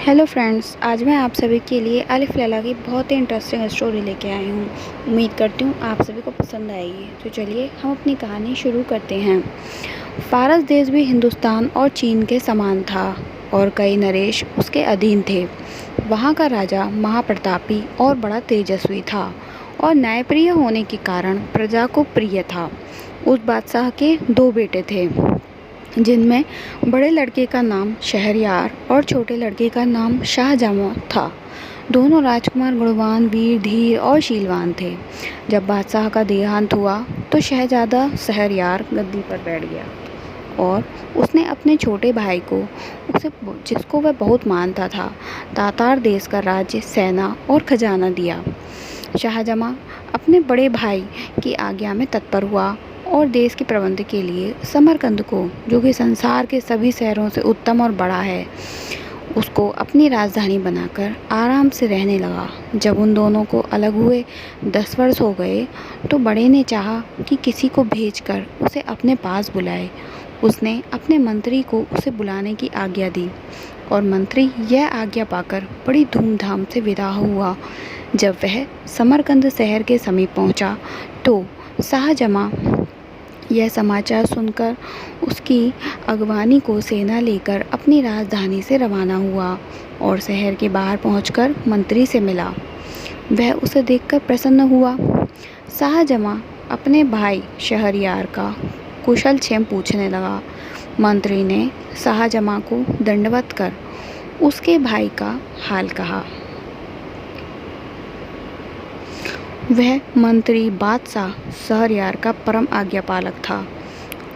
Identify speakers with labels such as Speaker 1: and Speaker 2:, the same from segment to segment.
Speaker 1: Hello friends, आज मैं आप सभी के लिए अलिफ लैला की बहुत ही इंटरेस्टिंग स्टोरी लेके आई हूँ। उम्मीद करती हूँ आप सभी को पसंद आएगी। तो चलिए हम अपनी कहानी शुरू करते हैं। फारस देश भी हिंदुस्तान और चीन के समान था और कई नरेश उसके अधीन थे। वहाँ का राजा महाप्रतापी और बड़ा तेजस्वी था और न्यायप्रिय होने के कारण प्रजा को प्रिय था। उस बादशाह के दो बेटे थे, जिनमें बड़े लड़के का नाम शहरयार और छोटे लड़के का नाम शाहजहाँ था। दोनों राजकुमार गुणवान, वीर, धीर और शीलवान थे। जब बादशाह का देहांत हुआ तो शहजादा शहरयार गद्दी पर बैठ गया और उसने अपने छोटे भाई को, उसे जिसको वह बहुत मानता था, तातार देश का राज्य, सेना और खजाना दिया। शाहजहाँ अपने बड़े भाई की आज्ञा में तत्पर हुआ और देश के प्रबंध के लिए समरकंद को, जो कि संसार के सभी शहरों से उत्तम और बड़ा है, उसको अपनी राजधानी बनाकर आराम से रहने लगा। जब उन दोनों को अलग हुए 10 वर्ष हो गए तो बड़े ने चाहा कि किसी को भेजकर उसे अपने पास बुलाए। उसने अपने मंत्री को उसे बुलाने की आज्ञा दी और मंत्री यह आज्ञा पाकर बड़ी धूमधाम से विदा हुआ। जब वह समरकंद शहर के समीप पहुंचा तो शाहजहाँ यह समाचार सुनकर उसकी अगवानी को सेना लेकर अपनी राजधानी से रवाना हुआ और शहर के बाहर पहुंचकर मंत्री से मिला। वह उसे देखकर प्रसन्न हुआ। शाहजहाँ अपने भाई शहरयार का कुशल क्षेम पूछने लगा। मंत्री ने शाहजहाँ को दंडवत कर उसके भाई का हाल कहा। वह मंत्री बादशाह शहरयार का परम आज्ञापालक था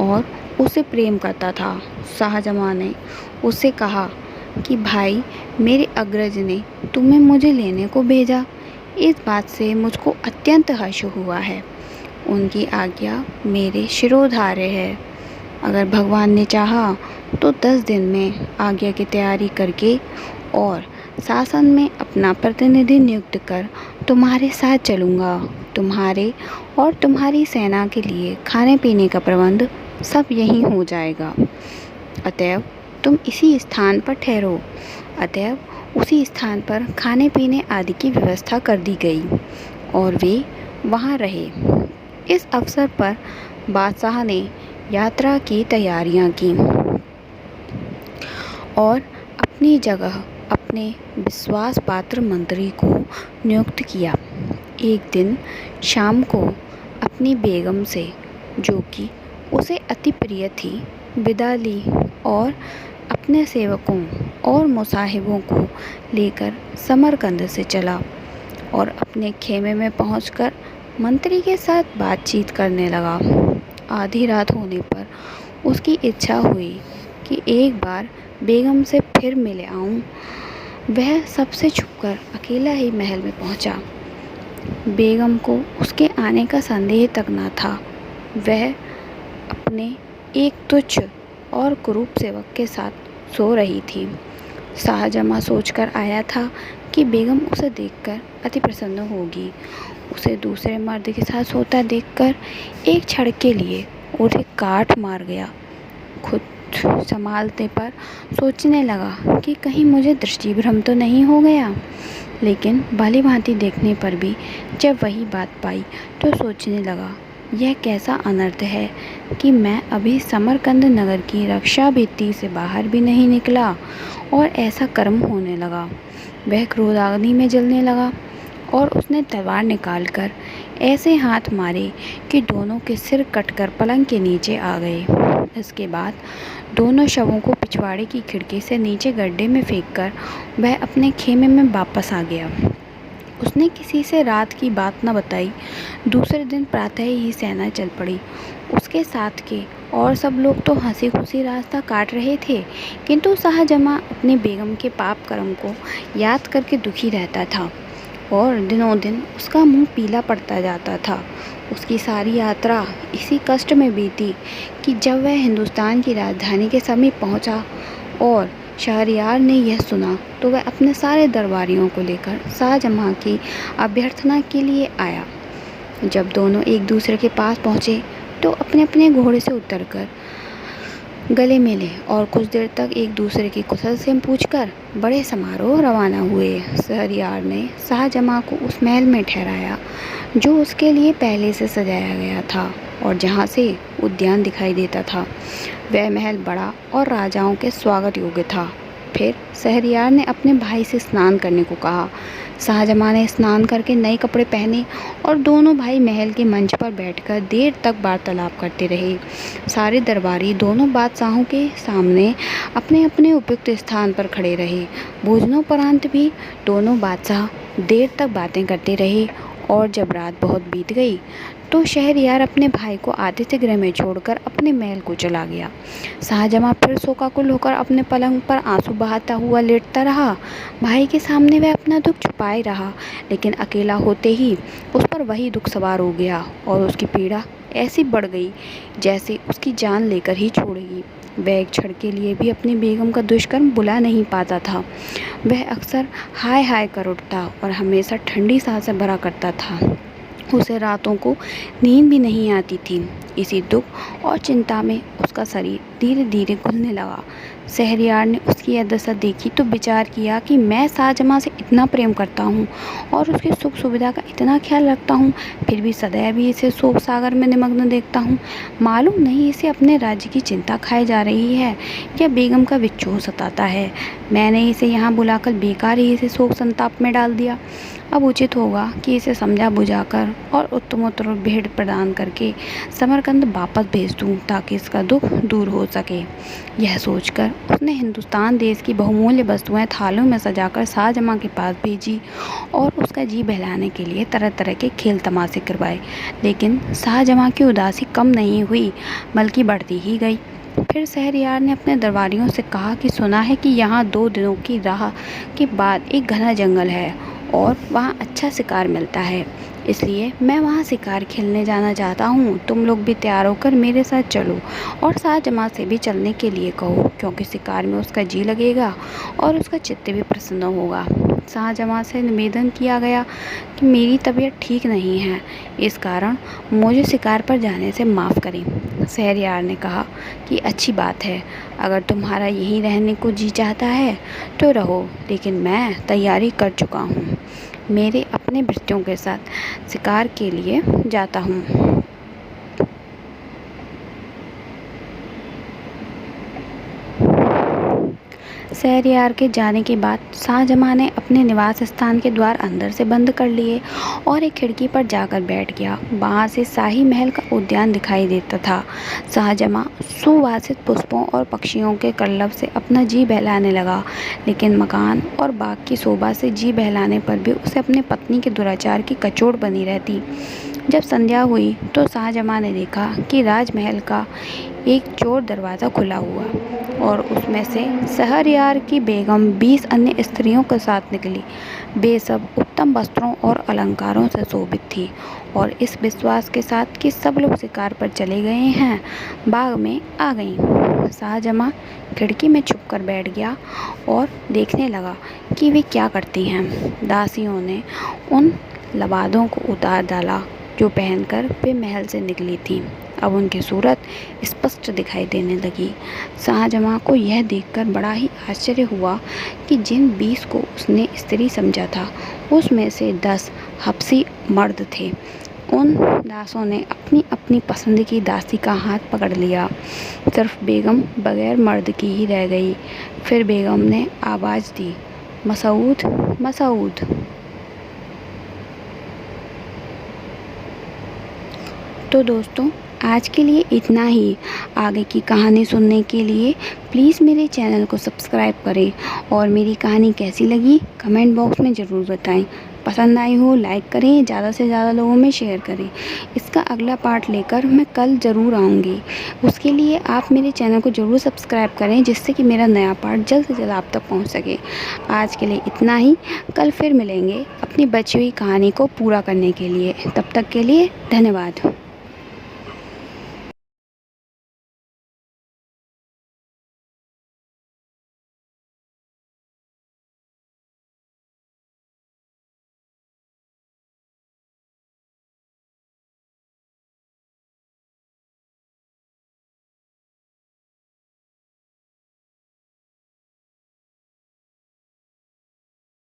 Speaker 1: और उसे प्रेम करता था। शाहजहाँ ने उससे कहा कि भाई, मेरे अग्रज ने तुम्हें मुझे लेने को भेजा। इस बात से मुझको अत्यंत हर्ष हुआ है। उनकी आज्ञा मेरे शिरोधार्य है। अगर भगवान ने चाहा तो 10 दिन में आज्ञा की तैयारी करके और शासन में अपना प्रतिनिधि नियुक्त कर तुम्हारे साथ चलूँगा। तुम्हारे और तुम्हारी सेना के लिए खाने पीने का प्रबंध सब यहीं हो जाएगा। अतएव तुम इसी स्थान पर ठहरो। अतएव उसी स्थान पर खाने पीने आदि की व्यवस्था कर दी गई और वे वहाँ रहे। इस अवसर पर बादशाह ने यात्रा की तैयारियां की और अपनी जगह अपने विश्वास पात्र मंत्री को नियुक्त किया। एक दिन शाम को अपनी बेगम से, जो कि उसे अति प्रिय थी, विदा ली और अपने सेवकों और मुसाहिबों को लेकर समरकंद से चला और अपने खेमे में पहुंचकर मंत्री के साथ बातचीत करने लगा। आधी रात होने पर उसकी इच्छा हुई कि एक बार बेगम से फिर मिल आऊं। वह सबसे छुपकर अकेला ही महल में पहुंचा। बेगम को उसके आने का संदेह तक न था। वह अपने एक तुच्छ और कुरूप सेवक के साथ सो रही थी। शाहजहाँ सोचकर आया था कि बेगम उसे देखकर अति प्रसन्न होगी। उसे दूसरे मर्द के साथ सोता देखकर एक क्षण के लिए उसे काट मार गया। खुद संभालने पर सोचने लगा कि कहीं मुझे दृष्टिभ्रम तो नहीं हो गया। लेकिन भली भांति देखने पर भी जब वही बात पाई तो सोचने लगा, यह कैसा अनर्थ है कि मैं अभी समरकंद नगर की रक्षा भित्ति से बाहर भी नहीं निकला और ऐसा कर्म होने लगा। वह क्रोधाग्नि में जलने लगा और उसने तलवार निकालकर ऐसे हाथ मारे कि दोनों के सिर कटकर पलंग के नीचे आ गए। इसके बाद दोनों शवों को पिछवाड़े की खिड़की से नीचे गड्ढे में फेंककर वह अपने खेमे में वापस आ गया। उसने किसी से रात की बात न बताई। दूसरे दिन प्रातः ही सेना चल पड़ी। उसके साथ के और सब लोग तो हंसी खुशी रास्ता काट रहे थे, किंतु शाहजहाँ अपनी बेगम के पाप कर्म को याद करके दुखी रहता था और दिनों दिन उसका मुंह पीला पड़ता जाता था। उसकी सारी यात्रा इसी कष्ट में बीती कि जब वह हिंदुस्तान की राजधानी के समीप पहुंचा और शहरयार ने यह सुना तो वह अपने सारे दरबारियों को लेकर शाहजहाँ की अभ्यर्थना के लिए आया। जब दोनों एक दूसरे के पास पहुँचे तो अपने अपने घोड़े से उतरकर गले मिले और कुछ देर तक एक दूसरे की कुशल से पूछकर बड़े समारोह रवाना हुए। शहरयार ने शाहजहाँ को उस महल में ठहराया जो उसके लिए पहले से सजाया गया था और जहाँ से उद्यान दिखाई देता था। वह महल बड़ा और राजाओं के स्वागत योग्य था। फिर शहरयार ने अपने भाई से स्नान करने को कहा। शाहजहाँ ने स्नान करके नए कपड़े पहने और दोनों भाई महल के मंच पर बैठकर देर तक वार्तालाप करते रहे। सारे दरबारी दोनों बादशाहों के सामने अपने अपने उपयुक्त स्थान पर खड़े रहे। भोजनोपरांत भी दोनों बादशाह देर तक बातें करते रहे और जब रात बहुत बीत गई तो शहरयार अपने भाई को आतिथ्य गृह में छोड़कर अपने महल को चला गया। शाहजहाँ फिर शोकाकुल होकर अपने पलंग पर आंसू बहाता हुआ लेटता रहा। भाई के सामने वह अपना दुख छुपाए रहा, लेकिन अकेला होते ही उस पर वही दुख सवार हो गया और उसकी पीड़ा ऐसी बढ़ गई जैसे उसकी जान लेकर ही छोड़ेगी। वह एक क्षण के लिए भी अपनी बेगम का दुष्कर्म भुला नहीं पाता था। वह अक्सर हाय हाय कर उठता और हमेशा ठंडी सांसें भरा करता था। उसे रातों को नींद भी नहीं आती थी। इसी दुख और चिंता में उसका शरीर धीरे धीरे घुलने लगा। शहरयार ने उसकी यह दशा देखी तो विचार किया कि मैं शाहजहाँ से इतना प्रेम करता हूँ और उसकी सुख सुविधा का इतना ख्याल रखता हूँ, फिर भी सदैव ही इसे शोक सागर में निमग्न देखता हूँ। मालूम नहीं इसे अपने राज्य की चिंता खाई जा रही है या बेगम का विक्षोभ सताता है। मैंने इसे यहाँ बुलाकर बेकार ही इसे शोक संताप में डाल दिया। अब उचित होगा कि इसे समझा बुझाकर और उत्तमोत्तर भेंट प्रदान करके समरकंद वापस भेज दूँ ताकि इसका दुख दूर हो सके। यह सोचकर उसने हिंदुस्तान देश की बहुमूल्य वस्तुएं थालों में सजाकर शाहजहाँ के पास भेजी और उसका जी बहलाने के लिए तरह तरह के खेल तमाशे करवाए। लेकिन शाहजहाँ की उदासी कम नहीं हुई बल्कि बढ़ती ही गई। फिर शहरयार ने अपने दरबारियों से कहा कि सुना है कि यहाँ 2 दिनों की राह के बाद एक घना जंगल है और वहाँ अच्छा शिकार मिलता है, इसलिए मैं वहाँ शिकार खेलने जाना चाहता हूँ। तुम लोग भी तैयार होकर मेरे साथ चलो और शाहजहाँ से भी चलने के लिए कहो, क्योंकि शिकार में उसका जी लगेगा और उसका चित्त भी प्रसन्न होगा। शाहजहाँ से निवेदन किया गया कि मेरी तबीयत ठीक नहीं है, इस कारण मुझे शिकार पर जाने से माफ़ करें। शहरयार ने कहा कि अच्छी बात है, अगर तुम्हारा यहीं रहने को जी चाहता है तो रहो, लेकिन मैं तैयारी कर चुका हूँ। मेरे अपने भृत्यों के साथ शिकार के लिए जाता हूँ। शहरयार के जाने के बाद शाहजहाँ ने अपने निवास स्थान के द्वार अंदर से बंद कर लिए और एक खिड़की पर जाकर बैठ गया। वहाँ से शाही महल का उद्यान दिखाई देता था। शाहजहाँ सुवासित पुष्पों और पक्षियों के कल्लव से अपना जी बहलाने लगा, लेकिन मकान और बाग की शोभा से जी बहलाने पर भी उसे अपनी पत्नी के दुराचार की कचोट बनी रहती। जब संध्या हुई तो शाहजहाँ ने देखा कि राजमहल का एक चोर दरवाज़ा खुला हुआ और उसमें से शहरयार की बेगम 20 अन्य स्त्रियों के साथ निकली। वे सब उत्तम वस्त्रों और अलंकारों से शोभित थी और इस विश्वास के साथ कि सब लोग शिकार पर चले गए हैं, बाग में आ गईं। शाहजहाँ खिड़की में छुपकर बैठ गया और देखने लगा कि वे क्या करती हैं। दासियों ने उन लबादों को उतार डाला जो पहनकर वे महल से निकली थीं। अब उनकी सूरत स्पष्ट दिखाई देने लगी। शाहजहाँ को यह देखकर बड़ा ही आश्चर्य हुआ कि जिन 20 को उसने स्त्री समझा था उसमें से 10 हबशी मर्द थे। उन दासों ने अपनी अपनी पसंद की दासी का हाथ पकड़ लिया। सिर्फ बेगम बगैर मर्द की ही रह गई। फिर बेगम ने आवाज़ दी, मसूद, मसूद। तो दोस्तों, आज के लिए इतना ही। आगे की कहानी सुनने के लिए प्लीज़ मेरे चैनल को सब्सक्राइब करें और मेरी कहानी कैसी लगी कमेंट बॉक्स में ज़रूर बताएं। पसंद आई हो लाइक करें, ज़्यादा से ज़्यादा लोगों में शेयर करें। इसका अगला पार्ट लेकर मैं कल ज़रूर आऊँगी। उसके लिए आप मेरे चैनल को ज़रूर सब्सक्राइब करें, जिससे कि मेरा नया पार्ट जल्द से जल्द आप तक पहुँच सके। आज के लिए इतना ही। कल फिर मिलेंगे अपनी बची हुई कहानी को पूरा करने के लिए। तब तक के लिए धन्यवाद।